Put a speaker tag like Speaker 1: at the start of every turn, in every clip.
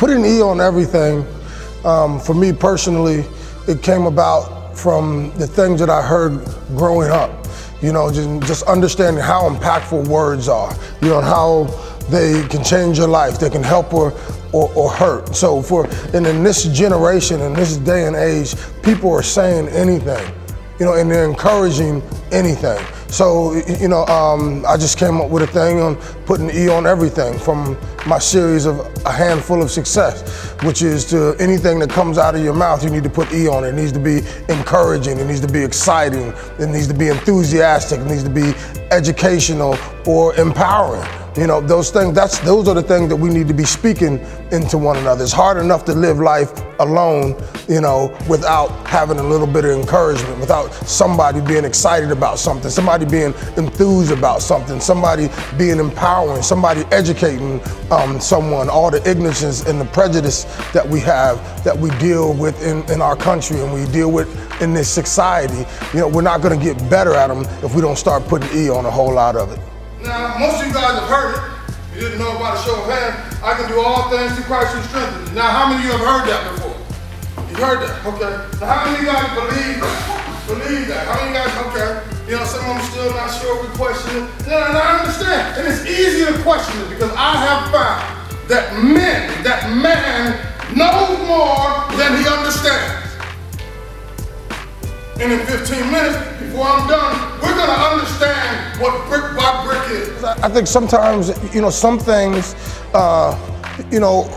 Speaker 1: Putting E on everything, for me personally, it came about from the things that I heard growing up. You know, just understanding how impactful words are, you know, and how they can change your life. They can help or hurt. So in this generation, in this day and age, people are saying anything, you know, and they're encouraging anything. So, you know, I just came up with a thing on putting E on everything from my series of A Handful of Success, which is to anything that comes out of your mouth, you need to put E on it. It needs to be encouraging, it needs to be exciting, it needs to be enthusiastic, it needs to be educational or empowering. You know, those are the things that we need to be speaking into one another. It's hard enough to live life alone, you know, without having a little bit of encouragement, without somebody being excited about something, somebody being enthused about something, somebody being empowering, somebody educating someone. All the ignorance and the prejudice that we have, that we deal with in our country and we deal with in this society, you know, we're not going to get better at them if we don't start putting E on a whole lot of it.
Speaker 2: Now, most of you guys have heard it. You didn't know about a show of hands. I can do all things through Christ who strengthens me. Now, how many of you have heard that before? You heard that, okay. Now, how many of you guys believe that? Believe that? How many of you guys, okay. You know, some of them still not sure, we question it. No, I understand. And it's easy to question it because I have found that man knows more than he understands. And in 15 minutes, before I'm done, we're gonna understand what brick by brick is.
Speaker 1: I think sometimes, you know, some things, you know,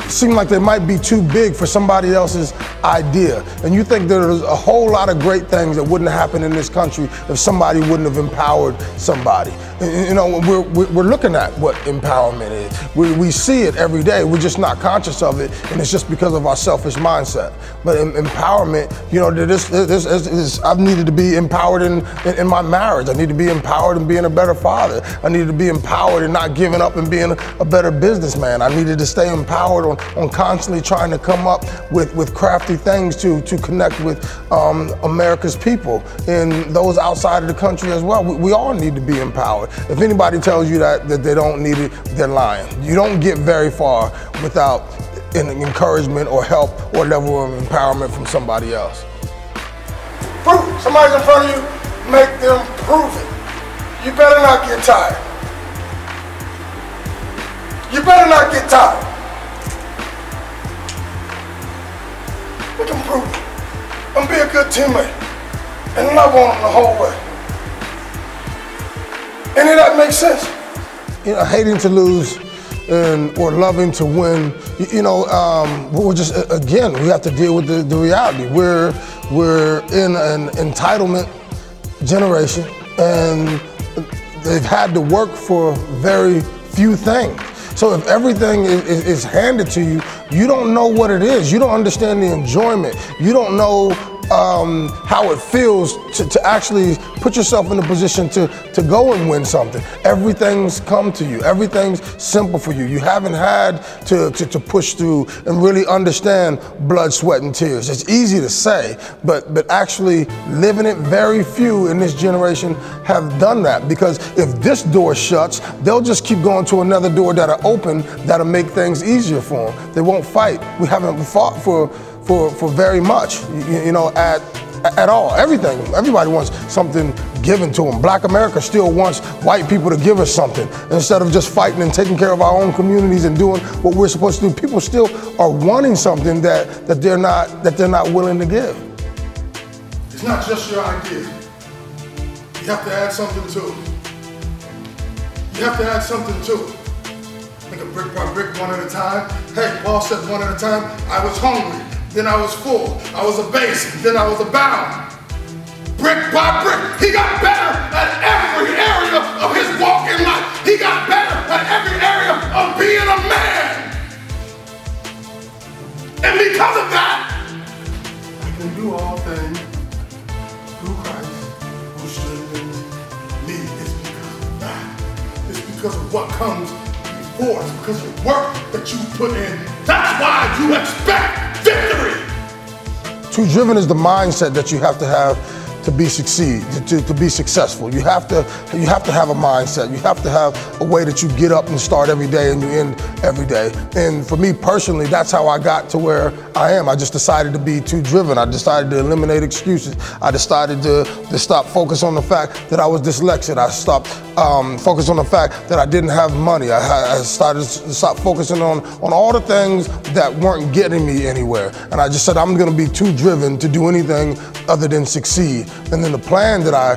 Speaker 1: seem like they might be too big for somebody else's idea. And you think there's a whole lot of great things that wouldn't happen in this country if somebody wouldn't have empowered somebody. And, you know, we're looking at what empowerment is. We see it every day. We're just not conscious of it, and it's just because of our selfish mindset. But empowerment, you know, I've needed to be empowered in my marriage. I need to be empowered in being a better father. I needed to be empowered in not giving up and being a better businessman. I needed to stay empowered on constantly trying to come up with crafty things to connect with America's people and those outside of the country as well. We all need to be empowered. If anybody tells you that they don't need it, they're lying. You don't get very far without an encouragement or help or level of empowerment from somebody else.
Speaker 2: Prove it. Somebody's in front of you, make them prove it. You better not get tired. You better not get tired. Make them prove it. And be a good teammate. And love on them the whole way. Any of that makes sense?
Speaker 1: You know, hating to lose or loving to win, you know, we're just, again, we have to deal with the reality. We're in an entitlement generation, and they've had to work for very few things. So if everything is handed to you, you don't know what it is. You don't understand the enjoyment. You don't know how it feels to actually put yourself in a position to go and win something. Everything's come to you. Everything's simple for you. You haven't had to push through and really understand blood, sweat, and tears. It's easy to say, but actually living it, very few in this generation have done that, because if this door shuts, they'll just keep going to another door that'll open, that'll make things easier for them. They won't fight. We haven't fought for very much, you know, at all. Everything. Everybody wants something given to them. Black America still wants white people to give us something instead of just fighting and taking care of our own communities and doing what we're supposed to do. People still are wanting something that they're not willing to give.
Speaker 2: It's not just your idea. You have to add something to it. You have to add something to it. Make a brick by brick, one at a time. Hey, Paul said one at a time. I was hungry, then I was full. I was abased, then I was abound. Brick by brick, he got better at every area of his walk in life. He got better at every area of being a man. And because of that, I can do all things through Christ who strengthens me. It's because of that. It's because of what comes before. It's because of the work that you put in. That's why you expect victory.
Speaker 1: Too driven is the mindset that you have to to be successful. You have to have a mindset. You have to have a way that you get up and start every day and you end every day. And for me personally, that's how I got to where I am. I just decided to be too driven. I decided to eliminate excuses. I decided to stop focus on the fact that I was dyslexic. I stopped focus on the fact that I didn't have money. I started to stop focusing on all the things that weren't getting me anywhere. And I just said, I'm gonna be too driven to do anything other than succeed. And then the plan that I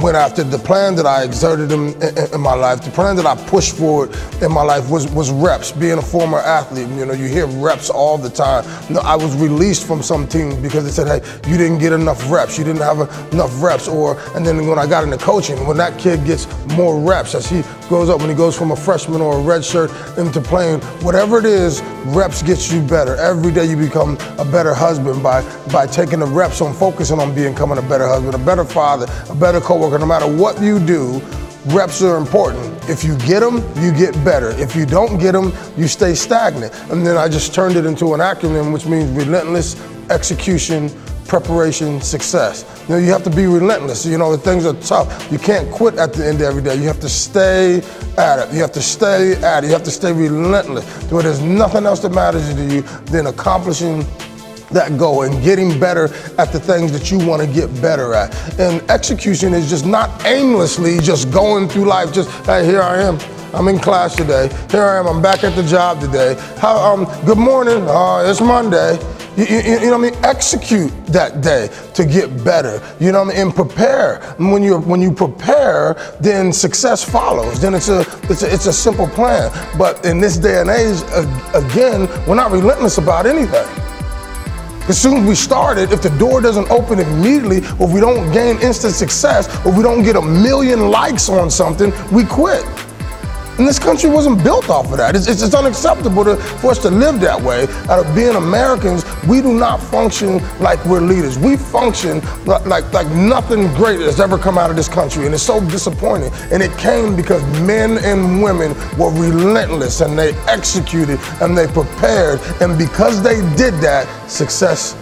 Speaker 1: went after, the plan that I exerted in my life, the plan that I pushed forward in my life was reps. Being a former athlete, you know, you hear reps all the time. You know, I was released from some teams because they said, hey, you didn't get enough reps, you didn't have enough reps. And then when I got into coaching, when that kid gets more reps, as he grows up, when he goes from a freshman or a red shirt into playing, whatever it is, reps gets you better. Every day you become a better husband by taking the reps on focusing on becoming a better husband, a better father, a better coworker. No matter what you do, reps are important. If you get them, you get better. If you don't get them, you stay stagnant. And then I just turned it into an acronym, which means relentless execution, preparation, success. You know, you have to be relentless. You know, the things are tough. You can't quit at the end of every day. You have to stay at it. You have to stay at it. You have to stay relentless. There's nothing else that matters to you than accomplishing that goal and getting better at the things that you want to get better at. And execution is just not aimlessly just going through life, just, hey, here I am. I'm in class today. Here I am, I'm back at the job today. Good morning, it's Monday. You know what I mean? Execute that day to get better. You know what I mean? And prepare. When you prepare, then success follows. Then it's a simple plan. But in this day and age, again, we're not relentless about anything. As soon as we started, if the door doesn't open immediately, or if we don't gain instant success, or if we don't get 1 million likes on something, we quit. And this country wasn't built off of that. It's unacceptable for us to live that way. Out of being Americans, we do not function like we're leaders. We function like nothing great has ever come out of this country, and it's so disappointing. And it came because men and women were relentless, and they executed, and they prepared, and because they did that, success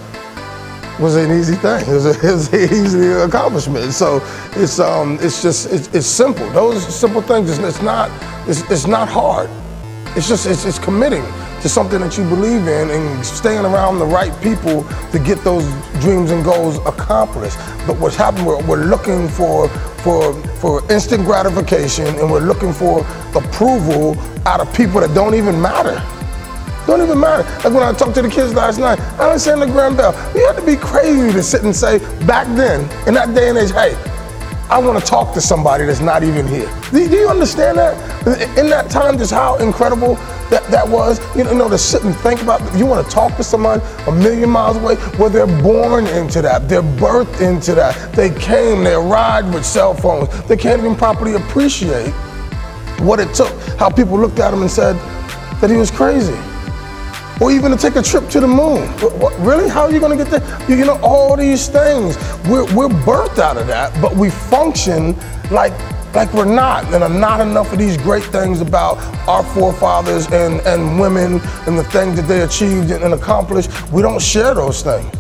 Speaker 1: was an easy thing. It was an easy accomplishment. So it's simple. Those simple things. It's not hard. It's committing to something that you believe in and staying around the right people to get those dreams and goals accomplished. But what's happened? We're looking for instant gratification, and we're looking for approval out of people that don't even matter. Don't even matter. Like when I talked to the kids last night, Alexander Graham Bell, you had to be crazy to sit and say, back then, in that day and age, hey, I want to talk to somebody that's not even here. Do you understand that? In that time, just how incredible that was. You know, to sit and think about, you want to talk to someone 1 million miles away, well, they're born into that. They're birthed into that. They arrived with cell phones. They can't even properly appreciate what it took, how people looked at him and said that he was crazy. Or even to take a trip to the moon. What, really? How are you going to get there? You know, all these things. We're birthed out of that, but we function like we're not. And there are not enough of these great things about our forefathers and women and the things that they achieved and accomplished. We don't share those things.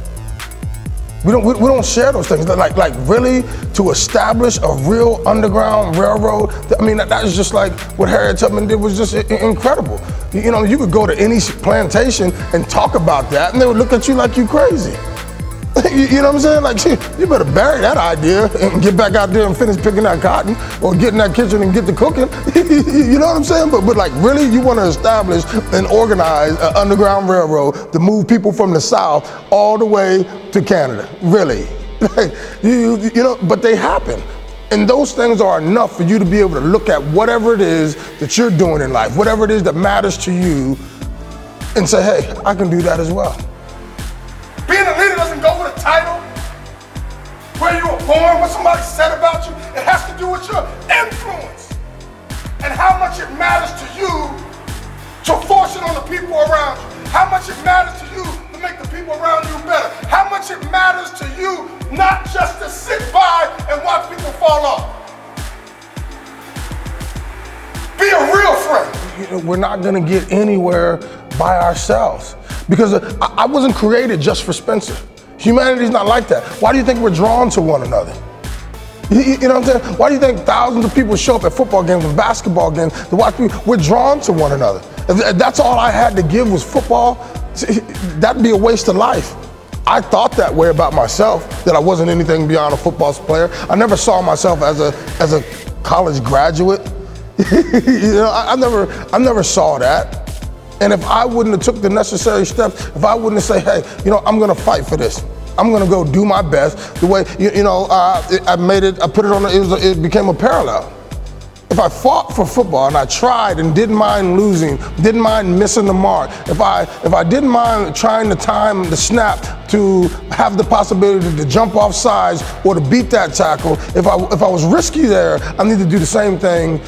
Speaker 1: We don't share those things. Like really, to establish a real underground railroad, I mean, that is just like what Harriet Tubman did was just incredible. You know, you could go to any plantation and talk about that, and they would look at you like you crazy. You know what I'm saying? Like, you better bury that idea and get back out there and finish picking that cotton or get in that kitchen and get to cooking. You know what I'm saying? But like, really, you want to establish and organize an underground railroad to move people from the South all the way to Canada? Really? You know, but they happen. And those things are enough for you to be able to look at whatever it is that you're doing in life, whatever it is that matters to you, and say, hey, I can do that as well.
Speaker 2: Being a leader doesn't go with a title, where you were born, what somebody said about you. It has to do with your influence and how much it matters to you to force it on the people around you. How much it matters to you to make the people around you better. How much it matters to you not just to sit by and watch people fall off. Be a real friend.
Speaker 1: We're not going to get anywhere by ourselves. Because I wasn't created just for Spencer. Humanity's not like that. Why do you think we're drawn to one another? You know what I'm saying? Why do you think thousands of people show up at football games and basketball games to watch people? We're drawn to one another. If that's all I had to give was football, that'd be a waste of life. I thought that way about myself, that I wasn't anything beyond a football player. I never saw myself as a college graduate. You know, I never saw that. And if I wouldn't have took the necessary steps, if I wouldn't have said, hey, you know, I'm gonna fight for this. I'm gonna go do my best. The way, I put it on, it became a parallel. If I fought for football and I tried and didn't mind losing, didn't mind missing the mark, if I didn't mind trying to time the snap to have the possibility to jump off sides or to beat that tackle, if I was risky there, I need to do the same thing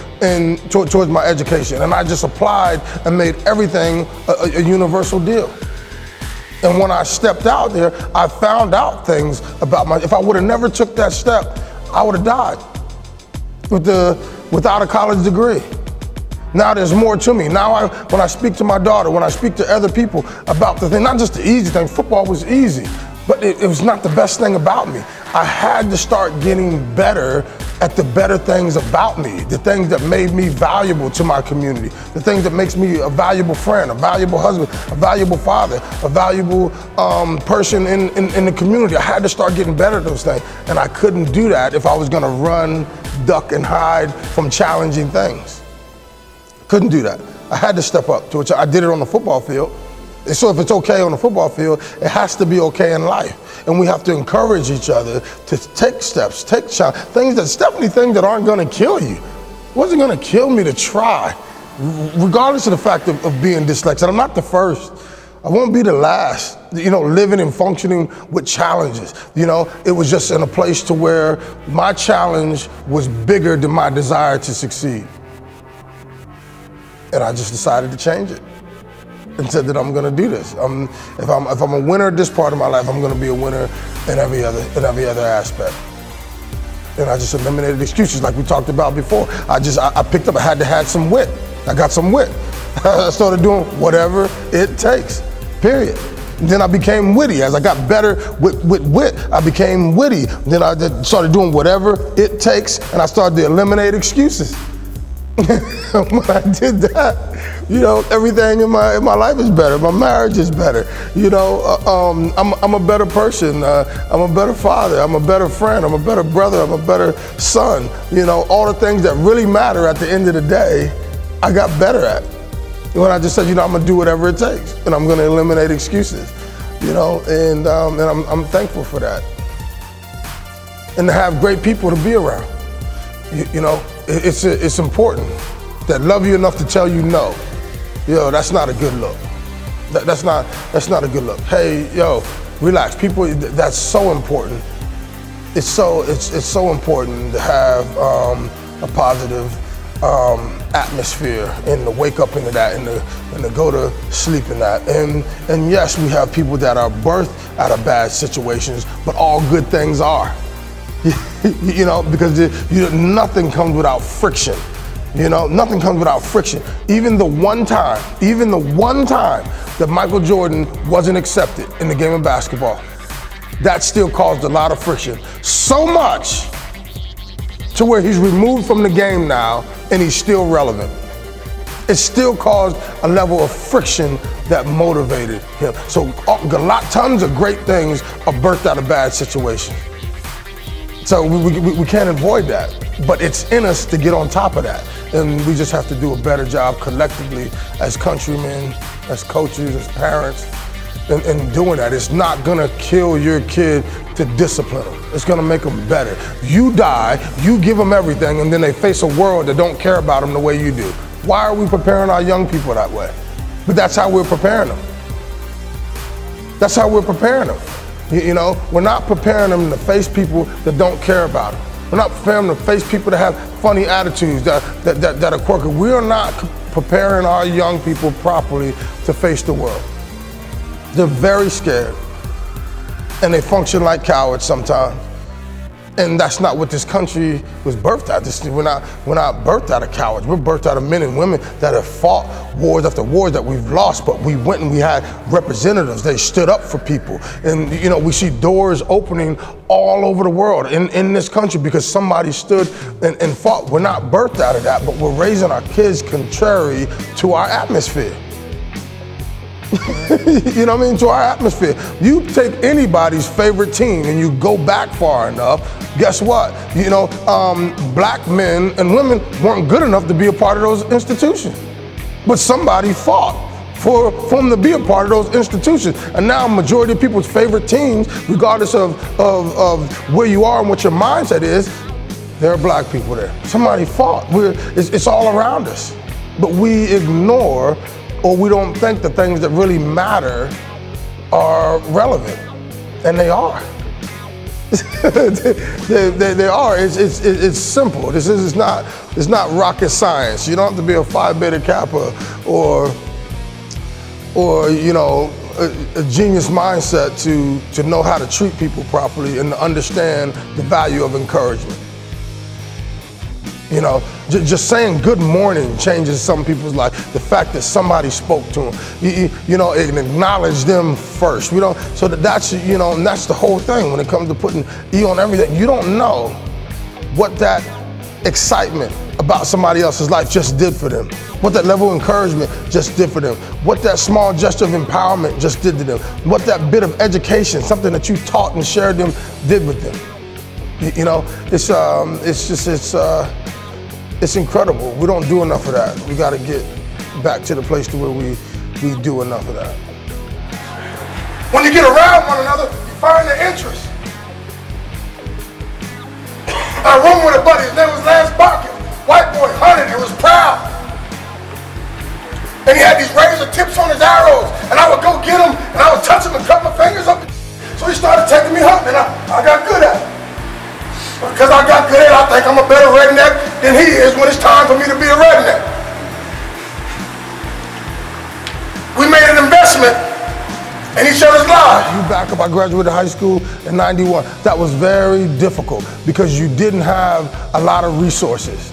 Speaker 1: towards my education. And I just applied and made everything a universal deal. And when I stepped out there, I found out things about if I would have never took that step, I would have died without a college degree. Now there's more to me. Now when I speak to my daughter, when I speak to other people about the thing, not just the easy thing, football was easy, but it was not the best thing about me. I had to start getting better at the better things about me, the things that made me valuable to my community, the things that makes me a valuable friend, a valuable husband, a valuable father, a valuable person in the community. I had to start getting better at those things, and I couldn't do that if I was gonna run, duck, and hide from challenging things. Couldn't do that. I had to step up to it. I did it on the football field. So if it's okay on the football field, it has to be okay in life. And we have to encourage each other to take steps, take challenges, things that aren't gonna kill you. It wasn't gonna kill me to try, regardless of the fact of being dyslexic. I'm not the first. I won't be the last, you know, living and functioning with challenges. You know, it was just in a place to where my challenge was bigger than my desire to succeed. And I just decided to change it and said that I'm gonna do this. If I'm a winner at this part of my life, I'm gonna be a winner in every other aspect. And I just eliminated excuses like we talked about before. I picked up, I had to have some wit. I got some wit. I started doing whatever it takes, period. And then I became witty. As I got better with wit, I became witty. Then I started doing whatever it takes, and I started to eliminate excuses. When I did that, you know, everything in my life is better. My marriage is better. You know, I'm a better person. I'm a better father. I'm a better friend. I'm a better brother. I'm a better son. You know, all the things that really matter at the end of the day, I got better at. When I just said, you know, I'm gonna do whatever it takes, and I'm gonna eliminate excuses. You know, and I'm thankful for that. And to have great people to be around. You know, it's important that love you enough to tell you no. Yo, that's not a good look. That's not a good look. Hey, yo, relax. People, that's so important. It's so important to have a positive atmosphere and to wake up into that and to go to sleep in that. And yes, we have people that are birthed out of bad situations, but all good things are. You know, because nothing comes without friction. You know, nothing comes without friction. Even the one time that Michael Jordan wasn't accepted in the game of basketball, that still caused a lot of friction. So much to where he's removed from the game now and he's still relevant. It still caused a level of friction that motivated him. So tons of great things are birthed out of bad situations. So we can't avoid that, but it's in us to get on top of that. And we just have to do a better job collectively as countrymen, as coaches, as parents, in doing that. It's not gonna kill your kid to discipline them. It's gonna make them better. You die, you give them everything, and then they face a world that don't care about them the way you do. Why are we preparing our young people that way? But that's how we're preparing them. That's how we're preparing them. You know, we're not preparing them to face people that don't care about them. We're not preparing them to face people that have funny attitudes, that are quirky. We are not preparing our young people properly to face the world. They're very scared, and they function like cowards sometimes. And that's not what this country was birthed at. We're not birthed out of cowards. We're birthed out of men and women that have fought wars after wars that we've lost, but we went and we had representatives. They stood up for people. And you know, we see doors opening all over the world in this country because somebody stood and fought. We're not birthed out of that, but we're raising our kids contrary to our atmosphere. You know what I mean? To our atmosphere. You take anybody's favorite team and you go back far enough, guess what? You know, black men and women weren't good enough to be a part of those institutions. But somebody fought for them to be a part of those institutions. And now majority of people's favorite teams, regardless of where you are and what your mindset is, there are black people there. Somebody fought. It's all around us. But we ignore, or we don't think the things that really matter are relevant, and they are. they are. It's simple. It's not rocket science. You don't have to be a Phi Beta Kappa or you know, a genius mindset to know how to treat people properly and to understand the value of encouragement. You know, just saying good morning changes some people's life. The fact that somebody spoke to them, you know, and acknowledge them first. We don't, so that's, you know, and that's the whole thing when it comes to putting E on everything. You don't know what that excitement about somebody else's life just did for them, what that level of encouragement just did for them, what that small gesture of empowerment just did to them, what that bit of education, something that you taught and shared them, did with them. You know, it's incredible. We don't do enough of that. We got to get back to the place to where we do enough of that.
Speaker 2: When you get around one another, you find their interest. I room with a buddy, his name was Lance Barker. White boy, hunted and was proud. And he had these razor tips on his arrows, and I would go get them, and I would touch them and cut my fingers up. So he started taking me hunting, and I got good at it. Because I got good at it, I think I'm a better redneck than he is when it's time for me to be a redneck. We made an investment in each other's lives.
Speaker 1: You back up, I graduated high school in '91. That was very difficult because you didn't have a lot of resources.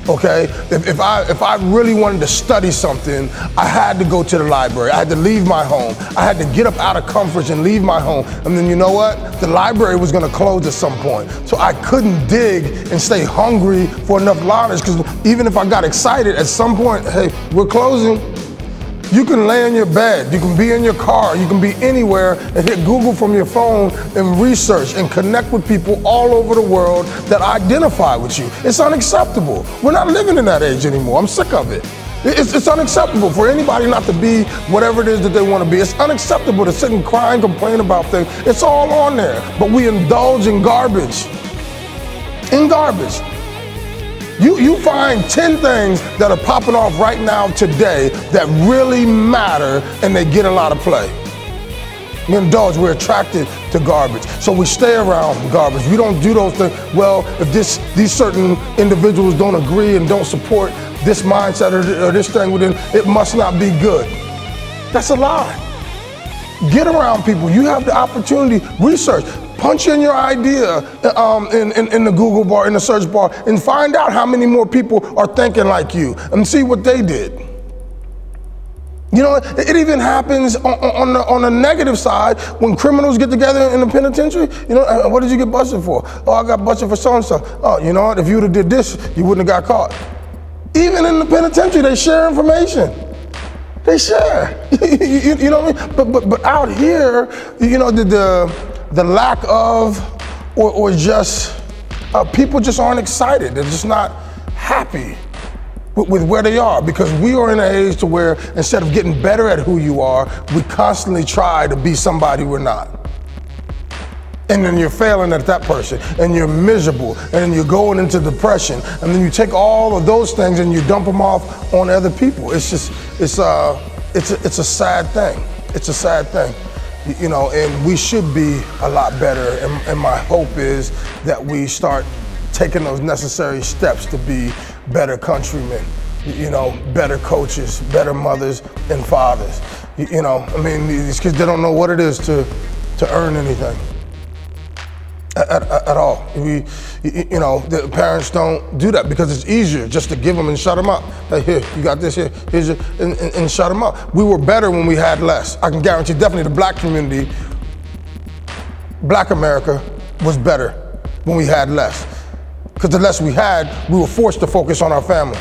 Speaker 1: Okay, if I really wanted to study something, I had to go to the library. I had to leave my home. I had to get up out of comfort and leave my home. And then you know what? The library was going to close at some point. So I couldn't dig and stay hungry for enough knowledge, because even if I got excited, at some point, hey, we're closing. You can lay in your bed, you can be in your car, you can be anywhere and hit Google from your phone and research and connect with people all over the world that identify with you. It's unacceptable. We're not living in that age anymore. I'm sick of it. It's unacceptable for anybody not to be whatever it is that they want to be. It's unacceptable to sit and cry and complain about things. It's all on there, but we indulge in garbage. In garbage. You find 10 things that are popping off right now today that really matter, and they get a lot of play. We indulge, we're attracted to garbage. So we stay around garbage. We don't do those things. Well, if these certain individuals don't agree and don't support this mindset or this thing within, it must not be good. That's a lie. Get around people. You have the opportunity, research. Punch in your idea in the Google bar, in the search bar, and find out how many more people are thinking like you and see what they did. You know, it even happens on the negative side when criminals get together in the penitentiary. You know, what did you get busted for? Oh, I got busted for so-and-so. Oh, you know what? If you would have did this, you wouldn't have got caught. Even in the penitentiary, they share information. They share. You know what I mean? But out here, you know, the lack of, or just, people just aren't excited. They're just not happy with where they are, because we are in an age to where instead of getting better at who you are, we constantly try to be somebody we're not. And then you're failing at that person, and you're miserable, and then you're going into depression, and then you take all of those things and you dump them off on other people. It's just, it's a sad thing. It's a sad thing. You know, and we should be a lot better, and my hope is that we start taking those necessary steps to be better countrymen, you know, better coaches, better mothers and fathers. You know, I mean, these kids, they don't know what it is to earn anything. at all. The parents don't do that because it's easier just to give them and shut them up. Hey, here, you got this here, here's your, and shut them up. We were better when we had less. I can guarantee definitely the black community, black America was better when we had less. Because the less we had, we were forced to focus on our family.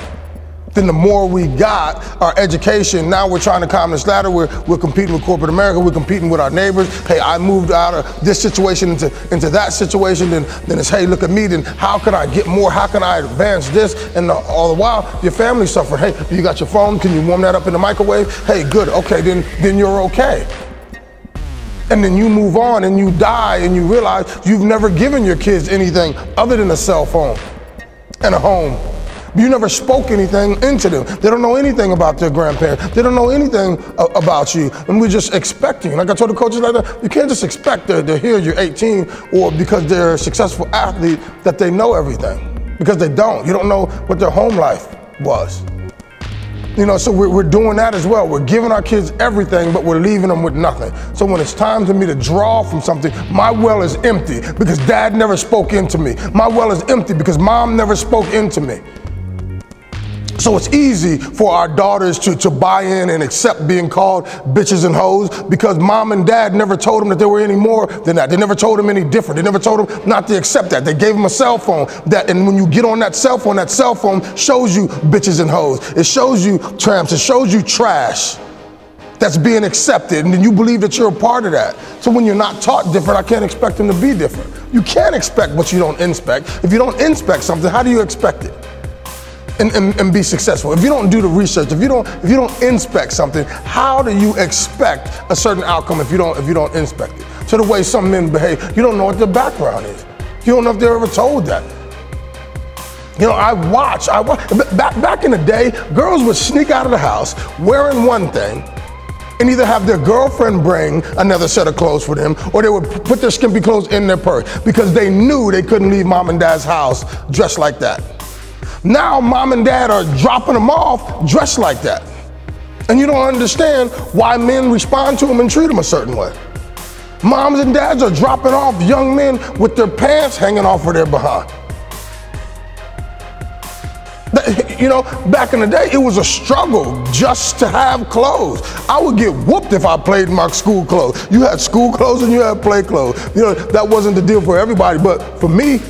Speaker 1: Then the more we got, our education, now we're trying to climb this ladder, we're competing with corporate America, we're competing with our neighbors. Hey, I moved out of this situation into that situation, then it's, hey, look at me, then how can I get more, how can I advance this? And all the while, your family suffered. Hey, you got your phone, can you warm that up in the microwave? Hey, good, okay, then you're okay. And then you move on and you die and you realize you've never given your kids anything other than a cell phone and a home. You never spoke anything into them. They don't know anything about their grandparents. They don't know anything about you. And we're just expecting. Like I told the coaches like that, you can't just expect to hear you're 18 or because they're a successful athlete that they know everything. Because they don't. You don't know what their home life was. So we're doing that as well. We're giving our kids everything, but we're leaving them with nothing. So when it's time for me to draw from something, my well is empty because dad never spoke into me. My well is empty because mom never spoke into me. So it's easy for our daughters to buy in and accept being called bitches and hoes because mom and dad never told them that they were any more than that. They never told them any different. They never told them not to accept that. They gave them a cell phone and when you get on that cell phone shows you bitches and hoes. It shows you tramps. It shows you trash that's being accepted, and then you believe that you're a part of that. So when you're not taught different, I can't expect them to be different. You can't expect what you don't inspect. If you don't inspect something, how do you expect it? And be successful. If you don't do the research, if you don't inspect something, how do you expect a certain outcome if you don't inspect it? So the way some men behave, you don't know what their background is. You don't know if they're ever told that. I watch. Back in the day, girls would sneak out of the house wearing one thing and either have their girlfriend bring another set of clothes for them, or they would put their skimpy clothes in their purse because they knew they couldn't leave mom and dad's house dressed like that. Now mom and dad are dropping them off dressed like that. And you don't understand why men respond to them and treat them a certain way. Moms and dads are dropping off young men with their pants hanging off of their behind. Back in the day, it was a struggle just to have clothes. I would get whooped if I played in my school clothes. You had school clothes and you had play clothes. That wasn't the deal for everybody, but for me,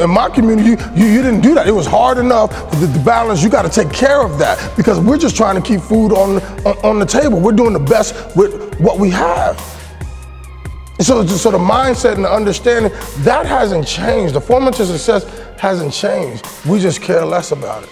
Speaker 1: in my community, you didn't do that. It was hard enough, the balance, you gotta take care of that because we're just trying to keep food on the table. We're doing the best with what we have. So the mindset and the understanding, that hasn't changed. The formula to success hasn't changed. We just care less about it.